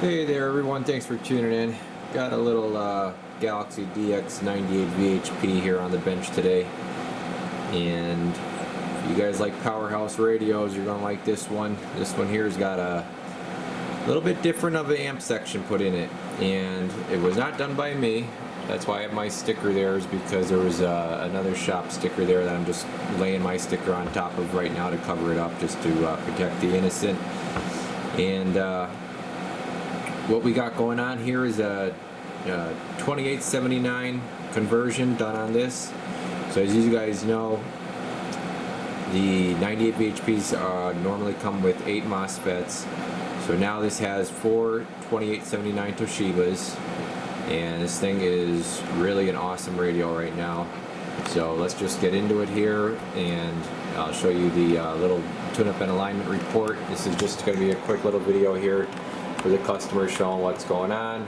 Hey there everyone, thanks for tuning in. Got a little Galaxy DX98VHP here on the bench today. And if you guys like powerhouse radios, you're going to like this one. This one here has got a little bit different of an amp section put in it. And it was not done by me. That's why I have my sticker there, is because there was another shop sticker there that I'm just laying my sticker on top of right now to cover it up, just to protect the innocent. And what we got going on here is a 2879 conversion done on this. So as you guys know, the 98 VHPs normally come with 8 MOSFETs. So now this has 4 2879 Toshibas, and this thing is really an awesome radio right now. So let's just get into it here, and I'll show you the little tune-up and alignment report. This is just going to be a quick little video here for the customer, showing what's going on.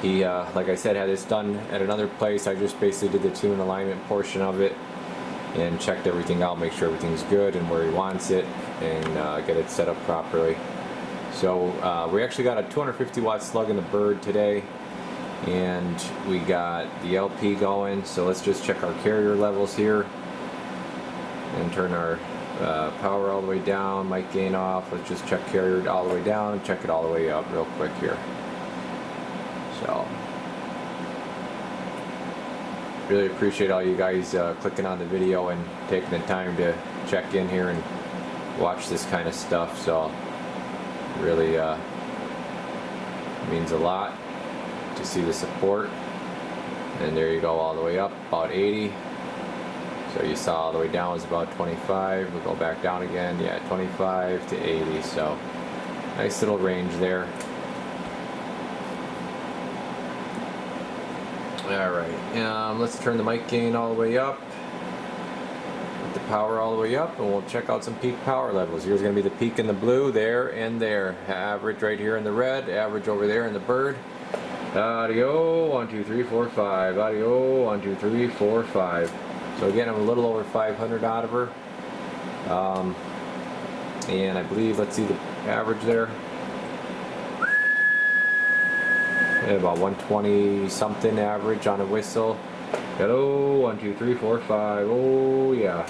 He, like I said, had this done at another place. I just basically did the tune and alignment portion of it and checked everything out, make sure everything's good and where he wants it, and get it set up properly. So we actually got a 250 watt slug in the bird today, and we got the LP going. So let's just check our carrier levels here and turn our power all the way down, mic gain off. Let's just check carrier all the way down and check it all the way up real quick here. So really appreciate all you guys clicking on the video and taking the time to check in here and watch this kind of stuff. So really means a lot to see the support. And there you go, all the way up about 80. So you saw all the way down was about 25. We'll go back down again. Yeah, 25 to 80. So nice little range there. Alright, let's turn the mic gain all the way up. Put the power all the way up, and we'll check out some peak power levels. Here's going to be the peak in the blue, there and there. Average right here in the red, average over there in the bird. Audio, 1, 2, 3, 4, 5. Audio, 1, 2, 3, 4, 5. So again, I'm a little over 500 out of her, and I believe, let's see the average there, about 120 something average on a whistle. Hello, 1, 2, 3, 4, 5. Oh yeah.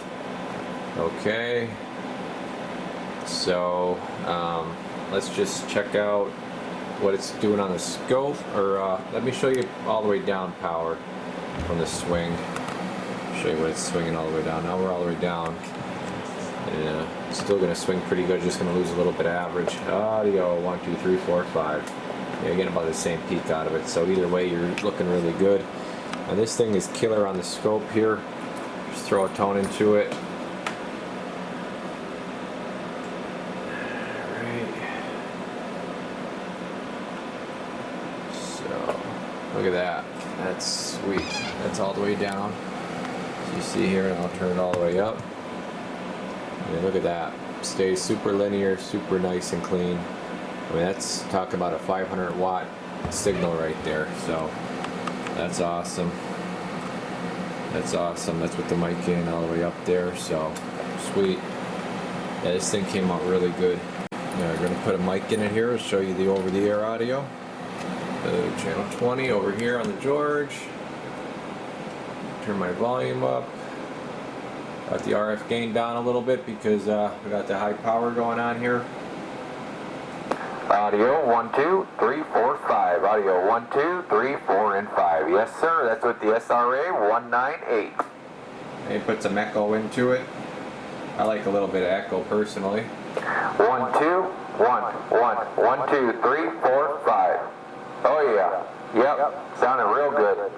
Okay. So let's just check out what it's doing on the scope, or let me show you all the way down power from the swing. Show you what it's swinging all the way down. Now we're all the way down, and it's still going to swing pretty good, just going to lose a little bit of average. Audio, 1, 2, 3, 4, 5. Yeah, you get about the same peak out of it. So either way, you're looking really good. And this thing is killer on the scope here. Just throw a tone into it. Alright. So look at that. That's sweet. That's all the way down. You see here, and I'll turn it all the way up. And look at that. Stays super linear, super nice and clean. I mean, that's talking about a 500 watt signal right there. So that's awesome. That's awesome. That's with the mic in all the way up there. So sweet. Yeah, this thing came out really good. Yeah, we're going to put a mic in it here to show you the over-the-air audio. Channel 20 over here on the George. Turn my volume up. Got the RF gain down a little bit because we got the high power going on here. Audio 1, 2, 3, 4, 5. Audio 1, 2, 3, 4, and 5. Yes, sir. That's with the SRA 198. And put some echo into it. I like a little bit of echo personally. 1, 2, 1, 1, 1, 2, 3, 4, 5. Oh yeah. Yep. Sounding real good.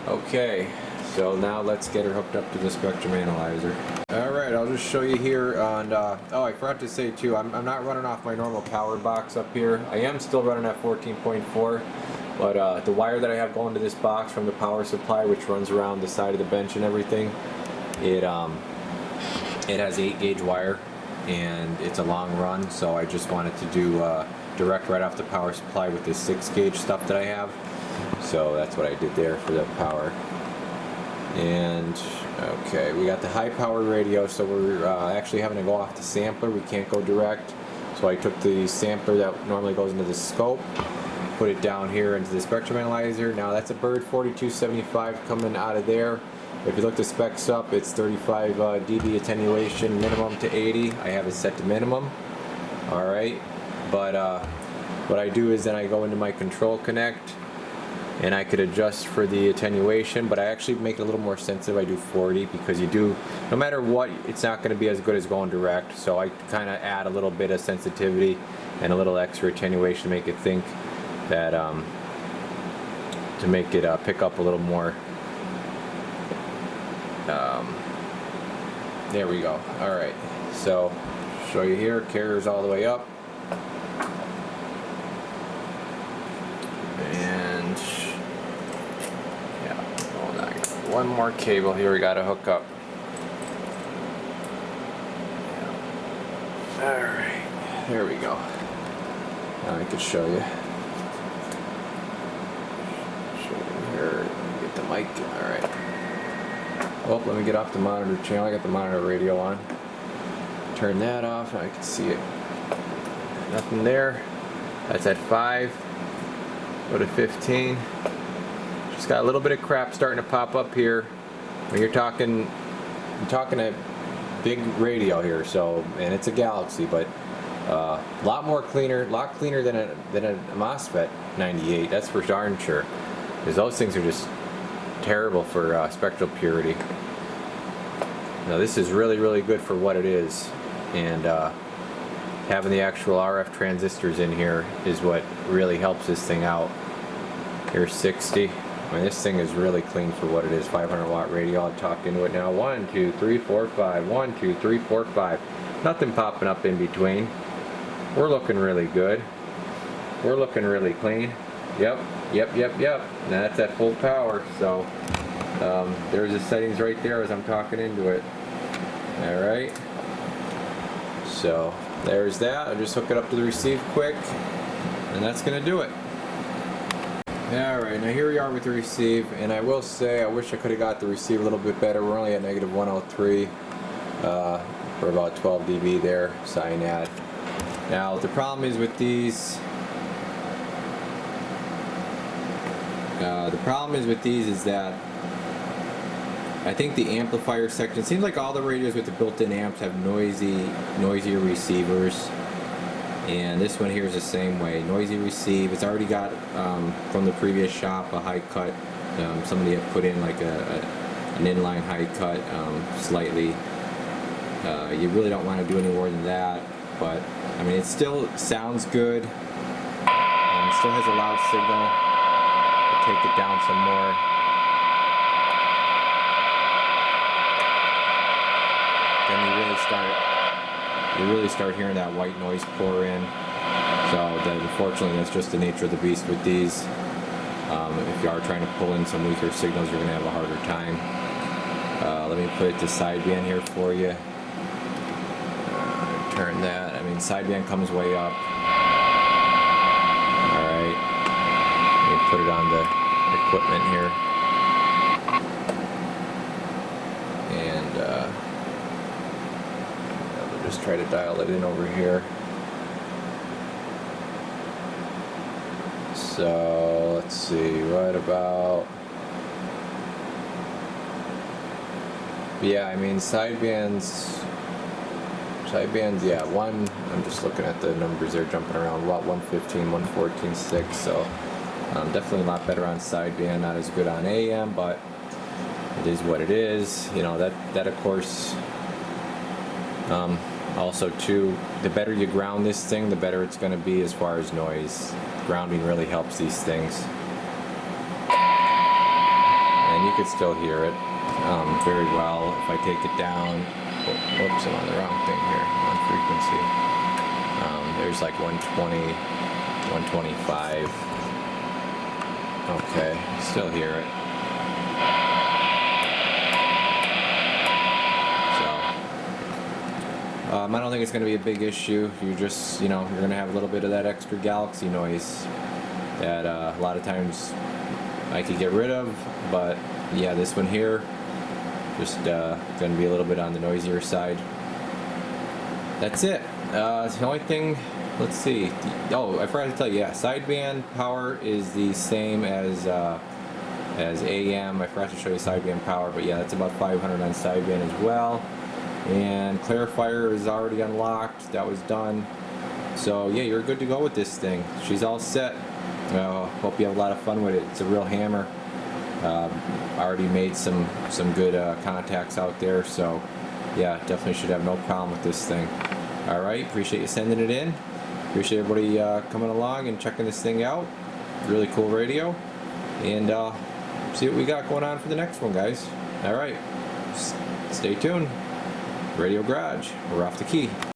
Okay, so now let's get her hooked up to the spectrum analyzer. Alright, I'll just show you here on, oh, I forgot to say too, I'm not running off my normal power box up here. I am still running at 14.4, but the wire that I have going to this box from the power supply, which runs around the side of the bench and everything, it has 8 gauge wire, and it's a long run, so I just wanted to do direct right off the power supply with this 6 gauge stuff that I have. So that's what I did there for the power. And okay, we got the high power radio, so we're actually having to go off the sampler. We can't go direct. So I took the sampler that normally goes into the scope, put it down here into the spectrum analyzer. Now that's a Bird 4275 coming out of there. If you look the specs up, it's 35 dB attenuation minimum to 80. I have it set to minimum. Alright, but what I do is then I go into my control connect and I could adjust for the attenuation, but I actually make it a little more sensitive. I do 40 because you do, no matter what, it's not going to be as good as going direct. So I kind of add a little bit of sensitivity and a little extra attenuation to make it think that, to make it pick up a little more. There we go. Alright, so show you here, carrier's all the way up. And yeah, hold on. One more cable here we gotta hook up. Yeah. Alright, there we go. Now I can show you. Here, get the mic. Alright. Oh, let me get off the monitor channel. I got the monitor radio on. Turn that off. I can see it. Nothing there. That's at 5. Go to 15. Just got a little bit of crap starting to pop up here. When you're talking a big radio here. So, and it's a Galaxy, but a lot cleaner than a MOSFET 98. That's for darn sure. Because those things are just terrible for spectral purity. Now this is really good for what it is, and having the actual RF transistors in here is what really helps this thing out. Here's 60. I mean, this thing is really clean for what it is. 500 watt radio. I'll talk into it now. 1 2 3 4 5. 1 2 3 4 5. Nothing popping up in between. We're looking really good. We're looking really clean. Yep. Now that's at full power. So there's the settings right there as I'm talking into it. Alright. So there's that. I'll just hook it up to the receive quick, and that's going to do it. Alright, now here we are with the receive, and I will say I wish I could have got the receive a little bit better. We're only at negative 103 for about 12 dB there, cyanide. Now the problem is with these, is that I think the amplifier section, it seems like all the radios with the built-in amps have noisier receivers, and this one here is the same way. Noisy receive. It's already got from the previous shop a high cut. Somebody had put in like an inline high cut slightly. You really don't want to do any more than that, but I mean it still sounds good. It still has a loud signal. I'll take it down some more. Then you really start hearing that white noise pour in. So unfortunately that's just the nature of the beast with these. If you are trying to pull in some weaker signals, you're going to have a harder time. Let me put it to sideband here for you. Turn that. I mean, sideband comes way up. Alright. Let me put it on the equipment here. And we'll just try to dial it in over here. So let's see, right about, yeah, I mean sidebands, yeah, I'm just looking at the numbers there jumping around, about 115, 114.6, so definitely a lot better on sideband, not as good on AM, but it is what it is. You know, that of course, also too, the better you ground this thing, the better it's going to be as far as noise. Grounding really helps these things, and you could still hear it very well. If I take it down, whoops, I'm on the wrong thing here, on frequency. There's like 120, 125. Okay, still hear it. I don't think it's going to be a big issue. You're just, you're going to have a little bit of that extra Galaxy noise that a lot of times I could get rid of, but yeah, this one here just going to be a little bit on the noisier side. that's it. The only thing, let's see. Oh, I forgot to tell you. Yeah, sideband power is the same as AM. I forgot to show you sideband power, but yeah, that's about 500 on sideband as well. And clarifier is already unlocked. That was done. So yeah, you're good to go with this thing. She's all set. Hope you have a lot of fun with it. It's a real hammer. Already made some good contacts out there. So yeah, definitely should have no problem with this thing. All right, appreciate you sending it in. Appreciate everybody coming along and checking this thing out. Really cool radio. And see what we got going on for the next one, guys. All right, stay tuned. Radio Garage, we're off the key.